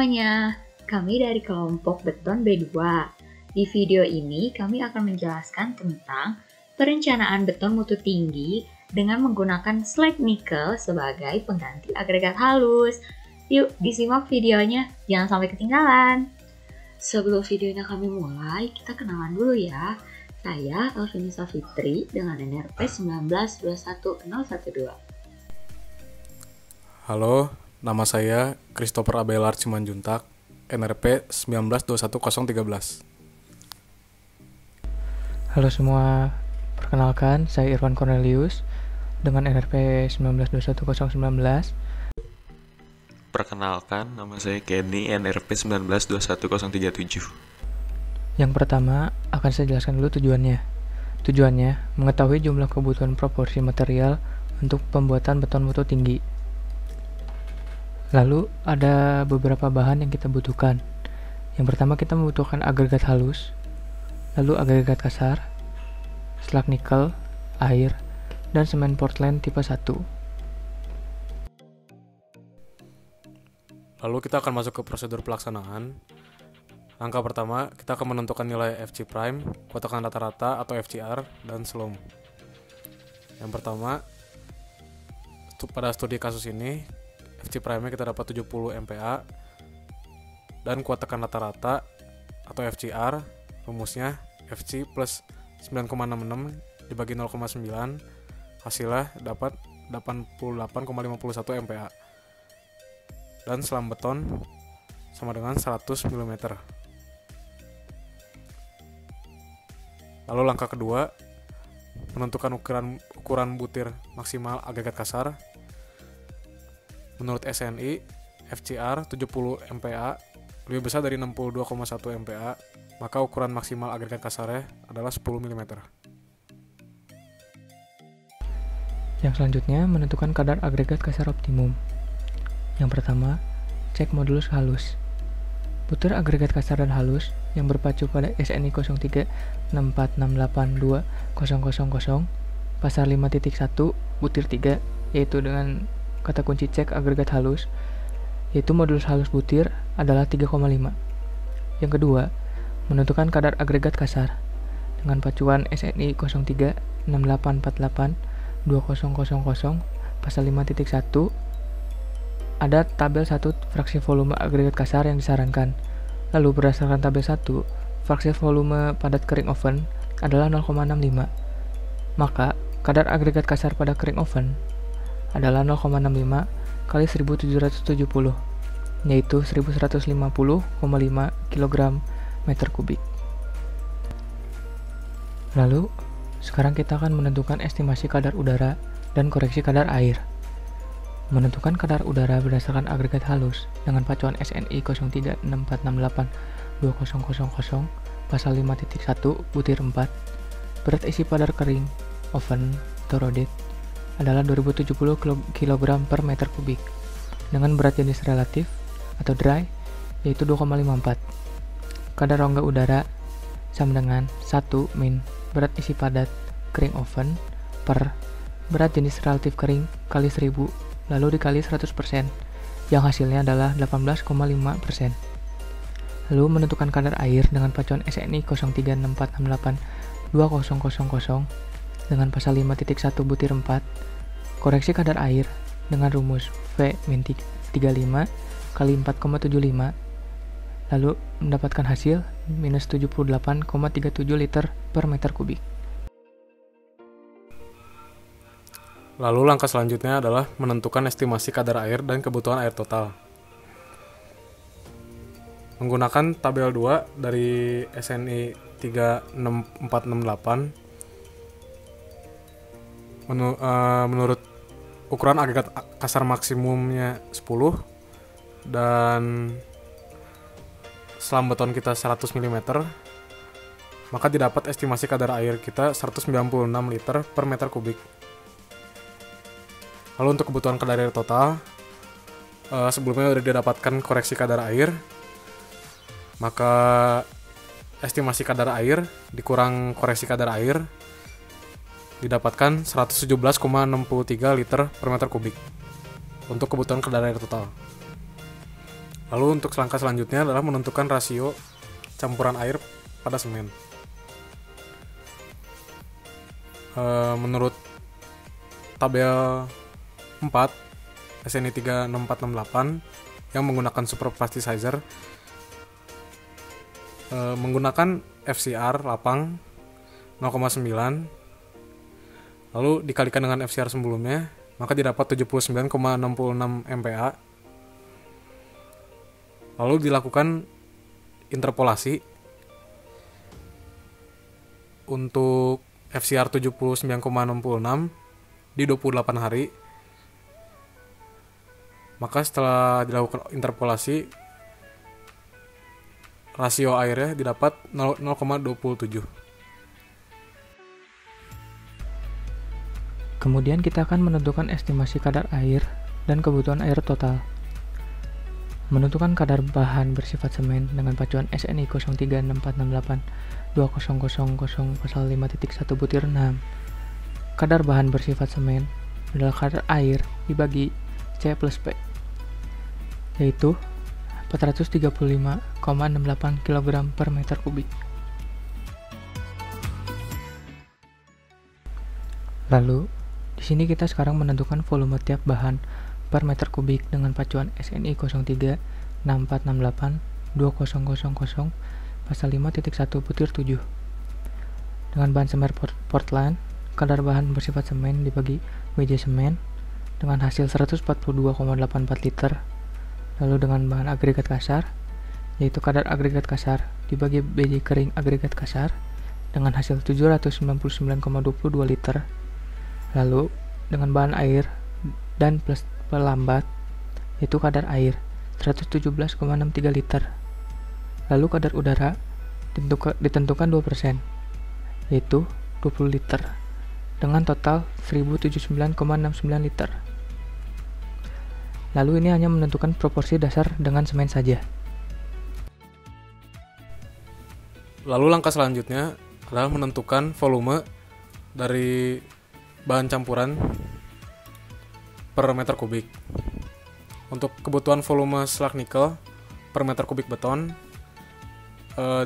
semuanya, kami dari kelompok Beton B2. Di video ini kami akan menjelaskan tentang perencanaan beton mutu tinggi dengan menggunakan slag nikel sebagai pengganti agregat halus. Yuk disimak videonya, jangan sampai ketinggalan. Sebelum videonya kami mulai, kita kenalan dulu ya. Saya Elvinisa Fitri dengan NRP 1921012. Halo, nama saya Christopher Abelard Simanjuntak, NRP 1921013. Halo semua, perkenalkan saya Irfan Cornelius dengan NRP 1921019. Perkenalkan, nama saya Kenny, NRP 1921037. Yang pertama, akan saya jelaskan dulu tujuannya. Tujuannya, mengetahui jumlah kebutuhan proporsi material untuk pembuatan beton mutu tinggi. Lalu, ada beberapa bahan yang kita butuhkan. Yang pertama, kita membutuhkan agregat halus, lalu agregat kasar, slag nikel, air, dan semen Portland tipe 1. Lalu kita akan masuk ke prosedur pelaksanaan. Langkah pertama, kita akan menentukan nilai FC prime, kotakan rata-rata atau FCR, dan slump. Yang pertama, pada studi kasus ini, FC prime-nya kita dapat 70 MPa, dan kuat tekan rata-rata atau FCR, rumusnya FC plus 9,66 dibagi 0,9, hasilnya dapat 88,51 MPa. Dan selam beton sama dengan 100 mm. Lalu langkah kedua, menentukan ukuran butir maksimal agregat kasar. Menurut SNI, FCR 70 MPa lebih besar dari 62,1 MPa, maka ukuran maksimal agregat kasarnya adalah 10 mm. Yang selanjutnya, menentukan kadar agregat kasar optimum. Yang pertama, cek modulus halus. Butir agregat kasar dan halus yang berpacu pada SNI 0364682000 pasar 5.1 butir 3, yaitu dengan kata kunci cek agregat halus, yaitu modulus halus butir adalah 3,5. Yang kedua, menentukan kadar agregat kasar dengan pacuan SNI 0368482000 pasal 5.1. Ada tabel 1 fraksi volume agregat kasar yang disarankan. Lalu berdasarkan tabel 1, fraksi volume padat kering oven adalah 0,65. Maka kadar agregat kasar pada kering oven adalah 0,65 kali 1770, yaitu 1150,5 kg meter kubik. Lalu, sekarang kita akan menentukan estimasi kadar udara dan koreksi kadar air. Menentukan kadar udara berdasarkan agregat halus dengan pacuan SNI 0364682000 pasal 5.1 butir 4, berat isi padat kering oven Torodit adalah 2070 kg per meter kubik dengan berat jenis relatif atau dry yaitu 2,54. Kadar rongga udara sama dengan 1 min berat isi padat kering oven per berat jenis relatif kering kali 1000 lalu dikali 100%, yang hasilnya adalah 18,5%. Lalu menentukan kadar air dengan pacuan SNI 0364682000 dengan pasal 5.1 butir 4, koreksi kadar air dengan rumus V-35 kali 4,75, lalu mendapatkan hasil minus 78,37 liter per meter kubik. Lalu langkah selanjutnya adalah menentukan estimasi kadar air dan kebutuhan air total. Menggunakan tabel 2 dari SNI 36468, menurut ukuran agregat kasar maksimumnya 10 dan selam beton kita 100 mm, maka didapat estimasi kadar air kita 196 liter per meter kubik. Lalu untuk kebutuhan kadar air total, sebelumnya sudah didapatkan koreksi kadar air, maka estimasi kadar air dikurang koreksi kadar air didapatkan 117,63 liter per meter kubik untuk kebutuhan kadar air total. Lalu untuk langkah selanjutnya adalah menentukan rasio campuran air pada semen. Menurut tabel 4 SNI 36468 yang menggunakan super plasticizer, menggunakan FCR lapang 0,9 lalu dikalikan dengan FCR sebelumnya, maka didapat 79,66 MPa. Lalu dilakukan interpolasi untuk FCR 79,66 di 28 hari. Maka setelah dilakukan interpolasi, rasio airnya didapat 0,27. Kemudian kita akan menentukan estimasi kadar air dan kebutuhan air total. Menentukan kadar bahan bersifat semen dengan pacuan SNI 0364682000 pasal 5.1 butir 6. Kadar bahan bersifat semen adalah kadar air dibagi C plus P, yaitu 435,68 kg per meter kubik. Lalu, di sini kita sekarang menentukan volume tiap bahan per meter kubik dengan pacuan SNI 0364682000 pasal 5.1 butir 7. Dengan bahan semen Portland, kadar bahan bersifat semen dibagi BJ semen dengan hasil 142,84 liter. Lalu dengan bahan agregat kasar, yaitu kadar agregat kasar dibagi BJ kering agregat kasar dengan hasil 799,22 liter. Lalu dengan bahan air dan plus pelambat, yaitu kadar air 117,63 liter. Lalu kadar udara ditentukan 2%, yaitu 20 liter dengan total 1079,69 liter. Lalu ini hanya menentukan proporsi dasar dengan semen saja. Lalu langkah selanjutnya adalah menentukan volume dari bahan campuran per meter kubik. Untuk kebutuhan volume slag nikel per meter kubik beton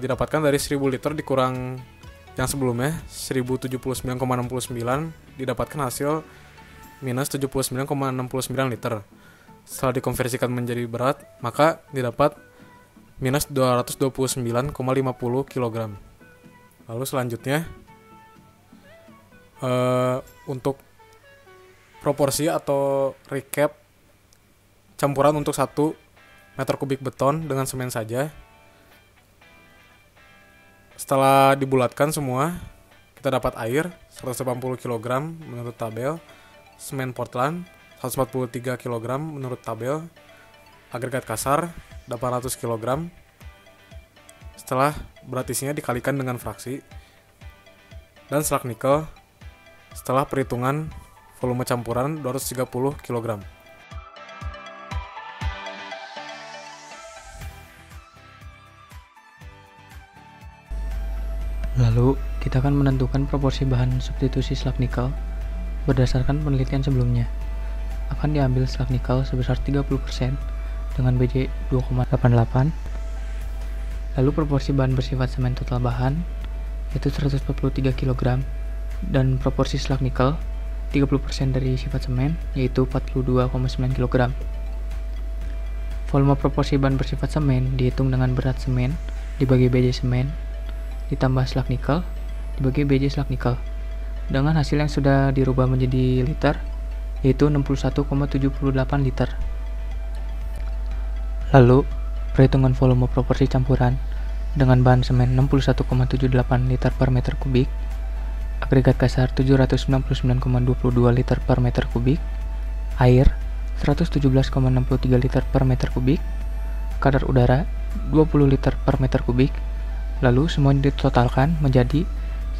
didapatkan dari 1000 liter dikurang yang sebelumnya 1079,69, didapatkan hasil minus 79,69 liter. Setelah dikonversikan menjadi berat, maka didapat minus 229,50 kg. Lalu selanjutnya untuk proporsi atau recap campuran untuk 1 meter kubik beton dengan semen saja. Setelah dibulatkan semua, kita dapat air 180 kg menurut tabel, semen Portland 143 kg menurut tabel, agregat kasar 800 kg. Setelah berat isinya dikalikan dengan fraksi, dan slag nikel setelah perhitungan volume campuran 230 kg. Lalu, kita akan menentukan proporsi bahan substitusi slag nikel berdasarkan penelitian sebelumnya. Akan diambil slag nikel sebesar 30% dengan BJ 2,88. Lalu proporsi bahan bersifat semen total bahan yaitu 143 kg, dan proporsi slag nikel 30% dari sifat semen yaitu 42,9 kg. Volume proporsi bahan bersifat semen dihitung dengan berat semen dibagi BJ semen ditambah slag nikel dibagi BJ slag nikel dengan hasil yang sudah dirubah menjadi liter, yaitu 61,78 liter. Lalu perhitungan volume proporsi campuran dengan bahan semen 61,78 liter per meter kubik, agregat kasar 799,22 liter per meter kubik, air 117,63 liter per meter kubik, kadar udara 20 liter per meter kubik. Lalu semuanya ditotalkan menjadi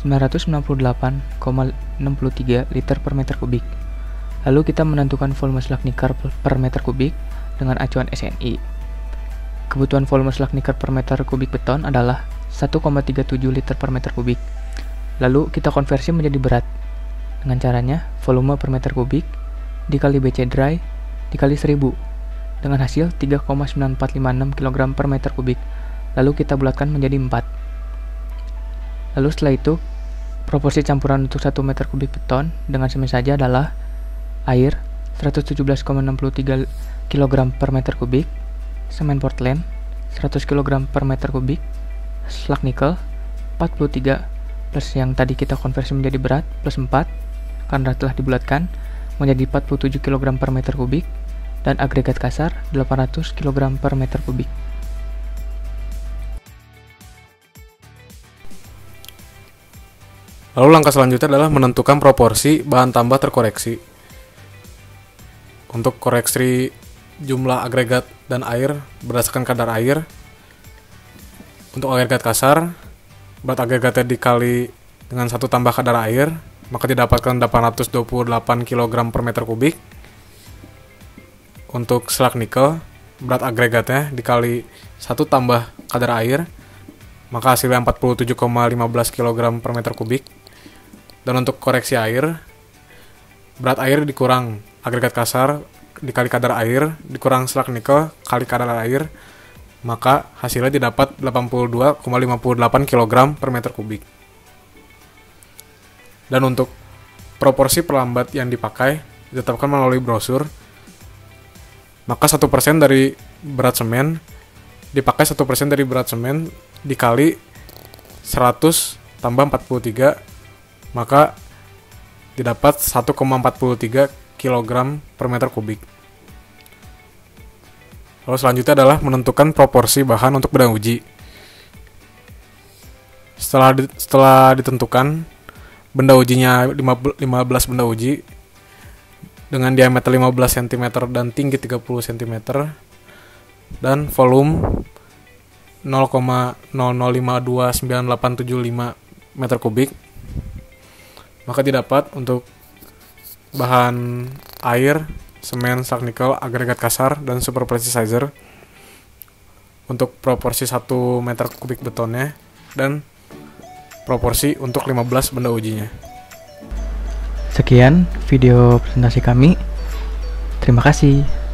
998,63 liter per meter kubik. Lalu kita menentukan volume slag nikel per meter kubik dengan acuan SNI. Kebutuhan volume slag nikel per meter kubik beton adalah 1,37 liter per meter kubik. Lalu kita konversi menjadi berat. Dengan caranya volume per meter kubik dikali BC dry dikali 1000 dengan hasil 3,9456 kg per meter kubik. Lalu kita bulatkan menjadi 4. Lalu setelah itu, proporsi campuran untuk 1 meter kubik beton dengan semen saja adalah air 117,63 kg per meter kubik, semen Portland 100 kg per meter kubik, slag nikel 43 plus yang tadi kita konversi menjadi berat plus 4 karena telah dibulatkan menjadi 47 kg per meter kubik, dan agregat kasar 800 kg per meter kubik. Lalu langkah selanjutnya adalah menentukan proporsi bahan tambah terkoreksi. Untuk koreksi jumlah agregat dan air berdasarkan kadar air. Untuk agregat kasar, berat agregatnya dikali dengan 1 tambah kadar air, maka didapatkan 828 kg per meter kubik. Untuk slag nikel, berat agregatnya dikali 1 tambah kadar air, maka hasilnya 47,15 kg per meter kubik. Dan untuk koreksi air, berat air dikurang agregat kasar dikali kadar air dikurang slag nikel kali kadar air, maka hasilnya didapat 82,58 kg per meter kubik. Dan untuk proporsi pelambat yang dipakai ditetapkan melalui brosur, maka 1% dari berat semen dipakai 1% dari berat semen dikali 100 tambah 43, maka didapat 1,43 kg per meter kubik. Lalu selanjutnya adalah menentukan proporsi bahan untuk benda uji. Setelah ditentukan, benda ujinya 15 benda uji dengan diameter 15 cm dan tinggi 30 cm dan volume 0,00529875 meter kubik, maka didapat untuk bahan air, semen, slag nikel, agregat kasar, dan super precisizer untuk proporsi 1 meter kubik betonnya dan proporsi untuk 15 benda ujinya. Sekian video presentasi kami. Terima kasih.